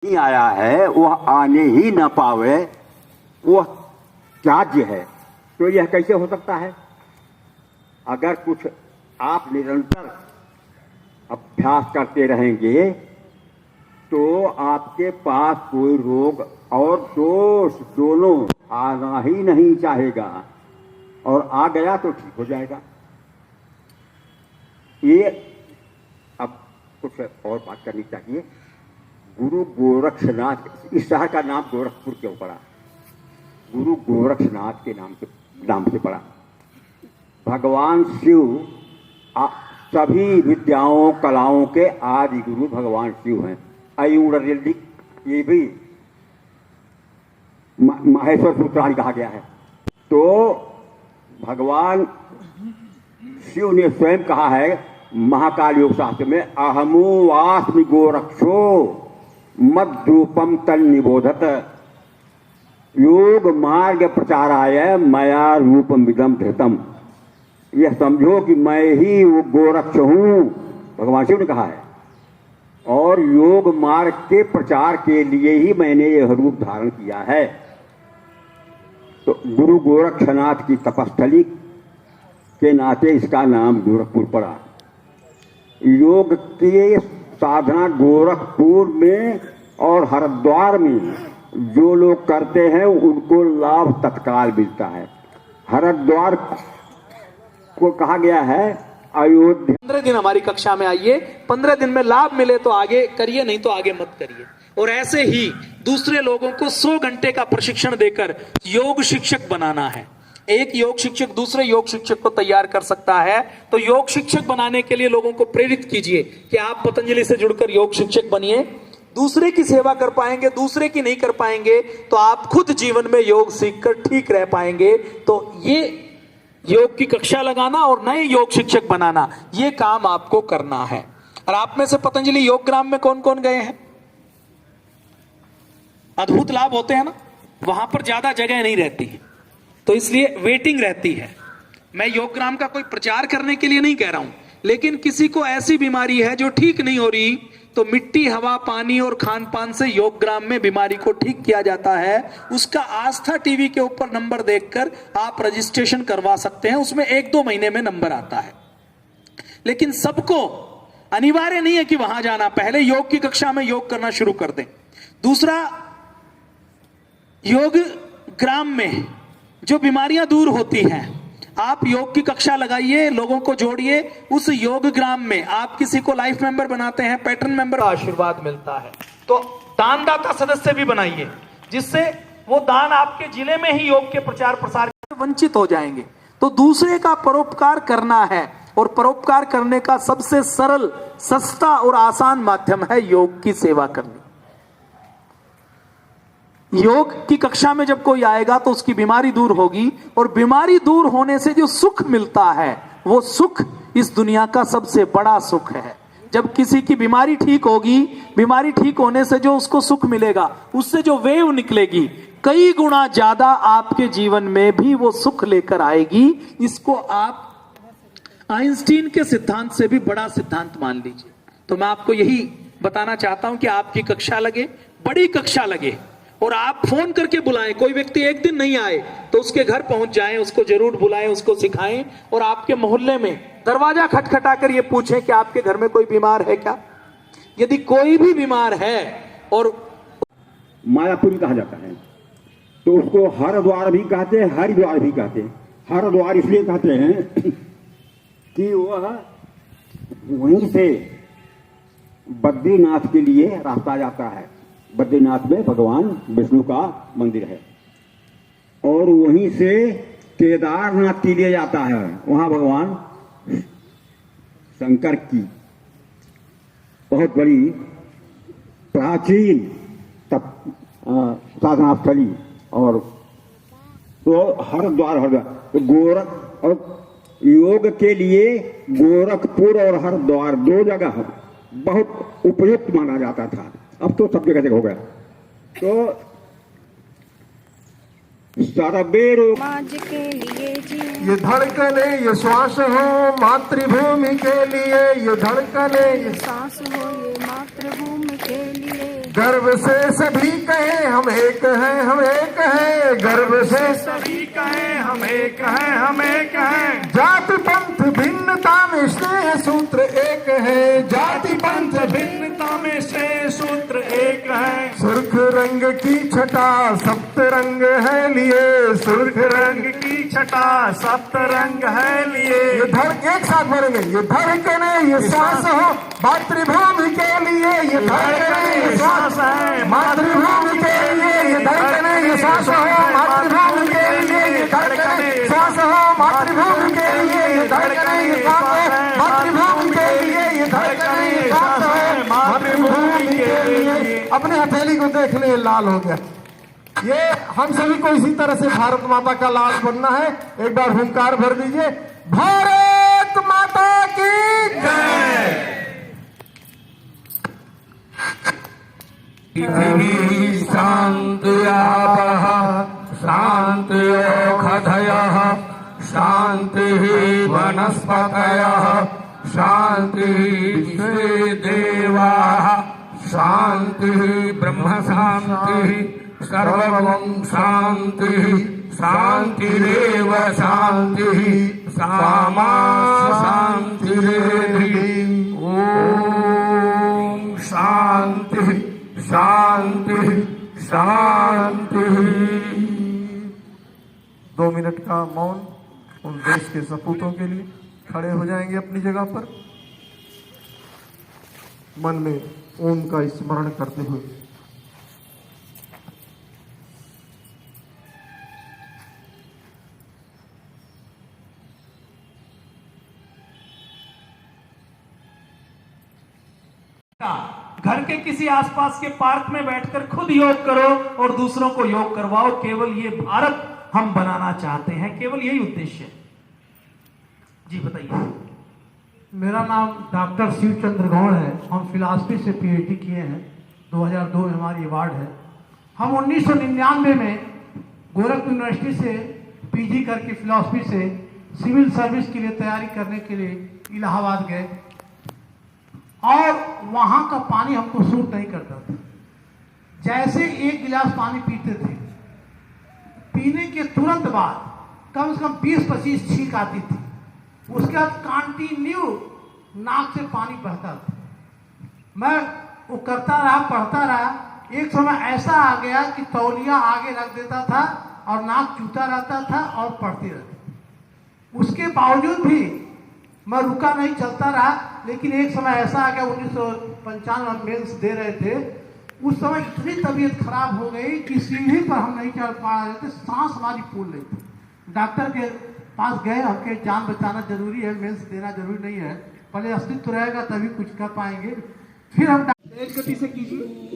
नहीं आया है वह आने ही न पावे, वह त्याज्य है। तो यह कैसे हो सकता है? अगर कुछ आप निरंतर अभ्यास करते रहेंगे तो आपके पास कोई रोग और दोष दोनों आना ही नहीं चाहेगा, और आ गया तो ठीक हो जाएगा। ये अब कुछ और बात करनी चाहिए। गुरु गोरक्षनाथ, इस शहर का नाम गोरखपुर क्यों पड़ा? गुरु गोरक्षनाथ के नाम से पड़ा। भगवान शिव सभी विद्याओं कलाओं के आदि गुरु भगवान शिव हैं। आयुर्वेदिक ये भी माहेश्वर सूत्रादि कहा गया है। तो भगवान शिव ने स्वयं कहा है महाकाल योग शास्त्र में, अहमो वास्मि गोरक्षो मद्रूपम तन निबोधत, योग मार्ग प्रचाराय मया रूपम विदम धृतम। यह समझो कि मैं ही वो गोरक्ष हूं, भगवान शिव ने कहा है, और योग मार्ग के प्रचार के लिए ही मैंने यह रूप धारण किया है। तो गुरु गोरक्षनाथ की तपस्थली के नाते इसका नाम गोरखपुर पड़ा। योग की साधना गोरखपुर में और हरिद्वार में जो लोग करते हैं उनको लाभ तत्काल मिलता है। हरिद्वार को कहा गया है अयोध्या। 15 दिन हमारी कक्षा में आइए, 15 दिन में लाभ मिले तो आगे करिए, नहीं तो आगे मत करिए। और ऐसे ही दूसरे लोगों को 100 घंटे का प्रशिक्षण देकर योग शिक्षक बनाना है। एक योग शिक्षक दूसरे योग शिक्षक को तैयार कर सकता है। तो योग शिक्षक बनाने के लिए लोगों को प्रेरित कीजिए कि आप पतंजलि से जुड़कर योग शिक्षक बनिए। दूसरे की सेवा कर पाएंगे, दूसरे की नहीं कर पाएंगे तो आप खुद जीवन में योग सीखकर ठीक रह पाएंगे। तो ये योग की कक्षा लगाना और नए योग शिक्षक बनाना, ये काम आपको करना है। और आप में से पतंजलि योग ग्राम में कौन कौन गए हैं? अद्भुत लाभ होते हैं ना, वहां पर ज्यादा जगह नहीं रहती है, तो इसलिए वेटिंग रहती है। मैं योग ग्राम का कोई प्रचार करने के लिए नहीं कह रहा हूं, लेकिन किसी को ऐसी बीमारी है जो ठीक नहीं हो रही, तो मिट्टी, हवा, पानी और खान पान से योग ग्राम में बीमारी को ठीक किया जाता है। उसका आस्था टीवी के ऊपर नंबर देखकर आप रजिस्ट्रेशन करवा सकते हैं। उसमें 1-2 महीने में नंबर आता है। लेकिन सबको अनिवार्य नहीं है कि वहां जाना। पहले योग की कक्षा में योग करना शुरू कर दें। दूसरा, योग ग्राम में जो बीमारियां दूर होती हैं, आप योग की कक्षा लगाइए, लोगों को जोड़िए। उस योग ग्राम में आप किसी को लाइफ मेंबर बनाते हैं, पैटर्न मेंबर, आशीर्वाद मिलता है। तो दानदाता सदस्य भी बनाइए, जिससे वो दान आपके जिले में ही योग के प्रचार प्रसार वंचित हो जाएंगे। तो दूसरे का परोपकार करना है, और परोपकार करने का सबसे सरल, सस्ता और आसान माध्यम है योग की सेवा करनी। योग की कक्षा में जब कोई आएगा तो उसकी बीमारी दूर होगी, और बीमारी दूर होने से जो सुख मिलता है वो सुख इस दुनिया का सबसे बड़ा सुख है। जब किसी की बीमारी ठीक होगी, बीमारी ठीक होने से जो उसको सुख मिलेगा, उससे जो वेव निकलेगी, कई गुना ज्यादा आपके जीवन में भी वो सुख लेकर आएगी। इसको आप आइंस्टीन के सिद्धांत से भी बड़ा सिद्धांत मान लीजिए। तो मैं आपको यही बताना चाहता हूं कि आपकी कक्षा लगे, बड़ी कक्षा लगे, और आप फोन करके बुलाएं। कोई व्यक्ति एक दिन नहीं आए तो उसके घर पहुंच जाएं, उसको जरूर बुलाएं, उसको सिखाएं। और आपके मोहल्ले में दरवाजा खटखटाकर ये पूछें कि आपके घर में कोई बीमार है क्या। यदि कोई भी बीमार है, और मायापुरी कहा जाता है, तो उसको हरिद्वार भी कहते हैं, हरिद्वार भी कहते हैं। हरिद्वार इसलिए कहते हैं कि वह वहीं से बद्रीनाथ के लिए रास्ता जाता है। बद्रीनाथ में भगवान विष्णु का मंदिर है, और वहीं से केदारनाथ के लिए जाता है। वहां भगवान शंकर की बहुत बड़ी प्राचीन साधना स्थली। और तो हरिद्वार तो गोरख और योग के लिए गोरखपुर और हरिद्वार 2 जगह बहुत उपयुक्त माना जाता था। अब तो सब जगह हो गया। तो समाज के लिए ये धड़कने ये श्वास हो मातृभूमि के लिए, ये धड़कने ये सांस हो ये मातृभूमि के लिए। गर्व से सभी कहे हम एक हैं, हम एक हैं। गर्व से सभी कहें हम एक हैं, हम एक हैं। जाति पंथ भिन्नता में स्नेह सूत्र एक है। जाति पंथ भिन्नता में से सूत्र एक है। सुर्ख रंग की छटा सप्त रंग है लिए। सुर्ख रंग की छटा सप्त रंग है लिए। ये धड़क एक साथ भरेंगे। ये धड़कने ये श्वास हो मातृभूमि के लिए। ये धड़कने ये श्वास है मातृभूमि के लिए। ये धड़कने ये श्वास हो मातृभूमि के लिए। ये धड़कने श्वास हो मातृभूमि के लिए। ये धड़कने ये श्वास है मातृभूमि के लिए। ये धड़कने ये श्वास है मातृभूमि के लिए। अपने हथेली को देख ले, लाल हो गया। ये हम सभी को इसी तरह से भारत माता का लाल बनना है। एक बार हुंकार भर दीजिए, भारत माता की जय। शांत्यापः शांत्योषधयः शांतिः वनस्पतयः शांतिः विश्वे देवाः शांतिः ब्रह्म शांतिः सर्वं शांतिः शांतिरेव शांतिः सामा शांतिरेधि। ओम शांतिः शांतिः शांतिः। 2 मिनट का मौन उन देश के सपूतों के लिए। खड़े हो जाएंगे अपनी जगह पर, मन में ओम का स्मरण करते हुए। घर के किसी आसपास के पार्क में बैठकर खुद योग करो और दूसरों को योग करवाओ। केवल ये भारत हम बनाना चाहते हैं, केवल यही उद्देश्य है। जी बताइए। मेरा नाम डॉक्टर शिवचंद्र गौड़ है। हम फिलॉसफी से पीएचडी किए हैं। 2002 में हमारी अवार्ड है। हम 1999 में गोरखपुर यूनिवर्सिटी से पीजी करके फिलॉसफी से सिविल सर्विस के लिए तैयारी करने के लिए इलाहाबाद गए और वहाँ का पानी हमको सूट नहीं करता था। जैसे एक गिलास पानी पीते थे, पीने के तुरंत बाद कम से कम 20-25 छींक आती थी। उसके बाद कंटिन्यू नाक से पानी बहता था। मैं वो करता रहा, पढ़ता रहा। एक समय ऐसा आ गया कि तौलिया आगे रख देता था और नाक चूता रहता था और पढ़ती रहती। उसके बावजूद भी मैं रुका नहीं, चलता रहा। लेकिन एक समय ऐसा आ गया, 1995 मेंस दे रहे थे। उस समय इतनी तबीयत खराब हो गई कि सीढ़ी पर हम नहीं चढ़ पा रहे थे, सांस हमारी फूल रही थी। डॉक्टर के पास गए, हमके जान बचाना जरूरी है, मेंस देना जरूरी नहीं है, पहले अस्तित्व रहेगा तभी कुछ कर पाएंगे। फिर हम तेज गति से कीजिए।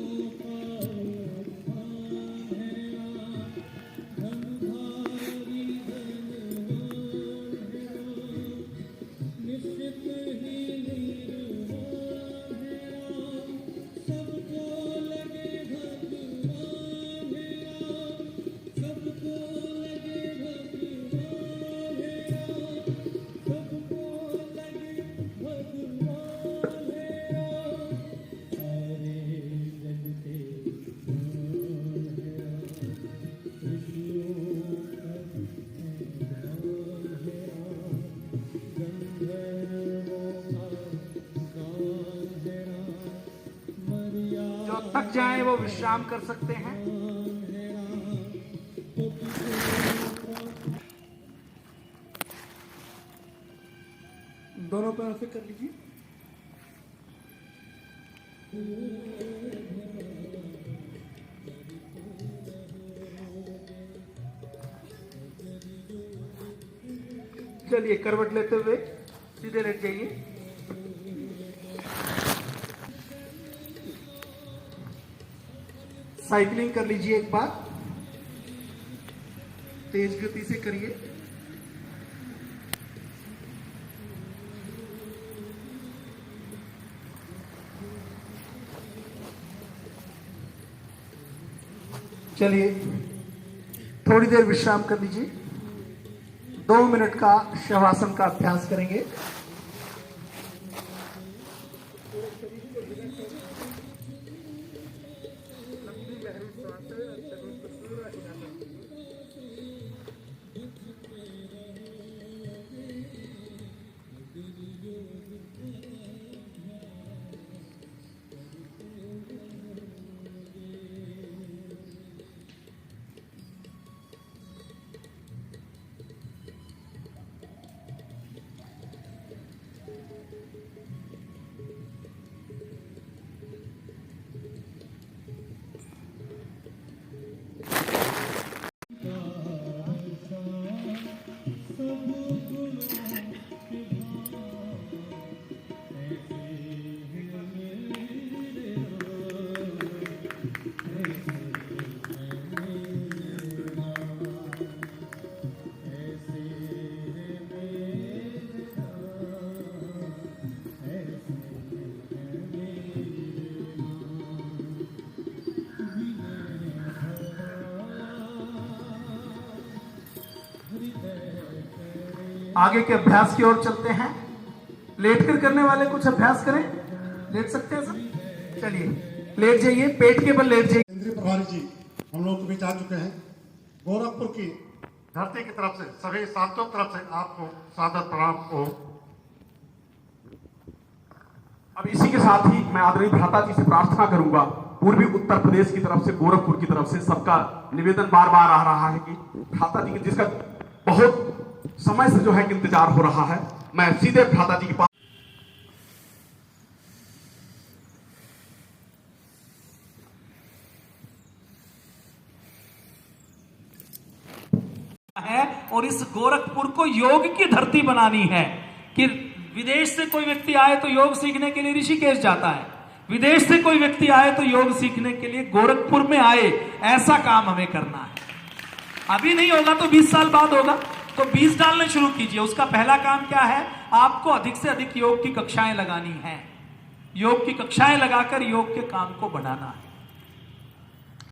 थक जाएं वो विश्राम कर सकते हैं। दोनों पैर से कर लीजिए। चलिए करवट लेते हुए सीधे लेट जाइए। साइकिलिंग कर लीजिए एक बार, तेज गति से करिए। चलिए थोड़ी देर विश्राम कर लीजिए। 2 मिनट का शवासन का अभ्यास करेंगे। आगे के अभ्यास की ओर चलते हैं। लेटकर करने वाले कुछ अभ्यास करें। लेट सकते हैं सर? चलिए लेट जाइए, पेट के बल लेट जाइए। केंद्रीय प्रभारी जी हम लोग भी जा चुके हैं। गोरखपुर की धरती की तरफ से सभी सांसदों की तरफ से आपको सादर प्रणाम हो। अब इसी के साथ ही मैं आदरणीय भ्राता जी से प्रार्थना करूंगा, पूर्वी उत्तर प्रदेश की तरफ से, गोरखपुर की तरफ से सबका निवेदन बार बार आ रहा है कि भ्राता जी जिसका बहुत समय से जो है कि इंतजार हो रहा है, मैं सीधे भ्राता जी के पास है और इस गोरखपुर को योग की धरती बनानी है कि विदेश से कोई व्यक्ति आए तो योग सीखने के लिए ऋषिकेश जाता है, विदेश से कोई व्यक्ति आए तो योग सीखने के लिए गोरखपुर में आए। ऐसा काम हमें करना है। अभी नहीं होगा तो 20 साल बाद होगा, तो 20 डालने शुरू कीजिए। उसका पहला काम क्या है? आपको अधिक से अधिक योग की कक्षाएं लगानी है। योग की कक्षाएं लगाकर योग के काम को बढ़ाना है।